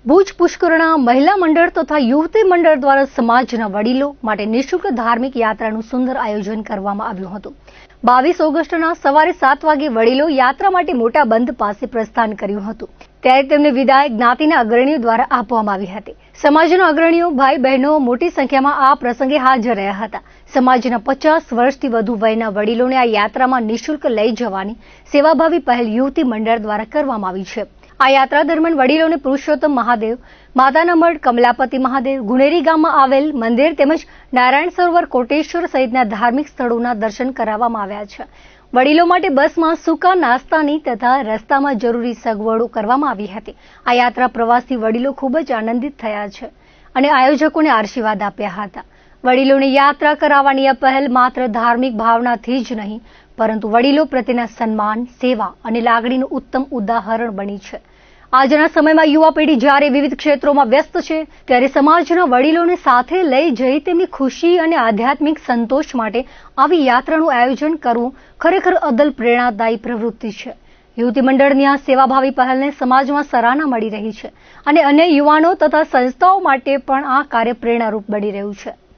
ભુજ પુષ્કરણા મહિલા મંડળ તથા યુવતી મંડળ દ્વારા સમાજના વડીલો માટે નિઃશુલ્ક ધાર્મિક યાત્રાનું સુંદર આયોજન કરવામાં આવ્યું હતું। 22 ઓગસ્ટના સવારે 7 વાગે વડીલો યાત્રા માટે મોટા બંધ પાસે પ્રસ્થાન કર્યું હતું। ત્યારે તેમને વિદાય જ્ઞાતિના અગ્રણીઓ દ્વારા આપવામાં આવી હતી। સમાજના અગ્રણીઓ, ભાઈ બહેનો મોટી સંખ્યામાં આ પ્રસંગે હાજર રહ્યા હતા। સમાજના 50 વર્ષથી વધુ વયના વડીલોને આ યાત્રામાં નિઃશુલ્ક લઈ જવાની સેવાભાવી પહેલ યુવતી મંડળ દ્વારા કરવામાં આવી છે। આ યાત્રા દરમિયાન વડીલોને પુરુષોત્તમ મહાદેવ, માતાના મઢ, કમલાપતિ મહાદેવ, ગુનેરી ગામમાં આવેલ મંદિર તેમજ નારાયણ સરોવર, કોટેશ્વર સહિતના ધાર્મિક સ્થળોના દર્શન કરાવવામાં આવ્યા છે। વડીલો માટે બસમાં સૂકા નાસ્તાની તથા રસ્તામાં જરૂરી સગવડો કરવામાં આવી હતી। આ યાત્રા પ્રવાસથી વડીલો ખૂબ જ આનંદિત થયા છે અને આયોજકોને આશીર્વાદ આપ્યા હતા। વડીલોને યાત્રા કરાવવાની આ પહેલ માત્ર ધાર્મિક ભાવનાથી જ નહીં, પરંતુ વડીલો પ્રત્યેના સન્માન, સેવા અને લાગણીનું ઉત્તમ ઉદાહરણ બની છે। આજના સમયમાં યુવા પેઢી જ્યારે વિવિધ ક્ષેત્રોમાં વ્યસ્ત છે, ત્યારે સમાજના વડીલોને સાથે લઈ જઈ તેમની ખુશી અને આધ્યાત્મિક સંતોષ માટે આવી યાત્રાનું આયોજન કરવું ખરેખર અદલ પ્રેરણાદાયી પ્રવૃત્તિ છે। યુવતી મંડળની આ સેવાભાવી પહેલને સમાજમાં સરાહના મળી રહી છે અને અન્ય યુવાનો તથા સંસ્થાઓ માટે પણ આ કાર્ય પ્રેરણારૂપ બની રહ્યું છે।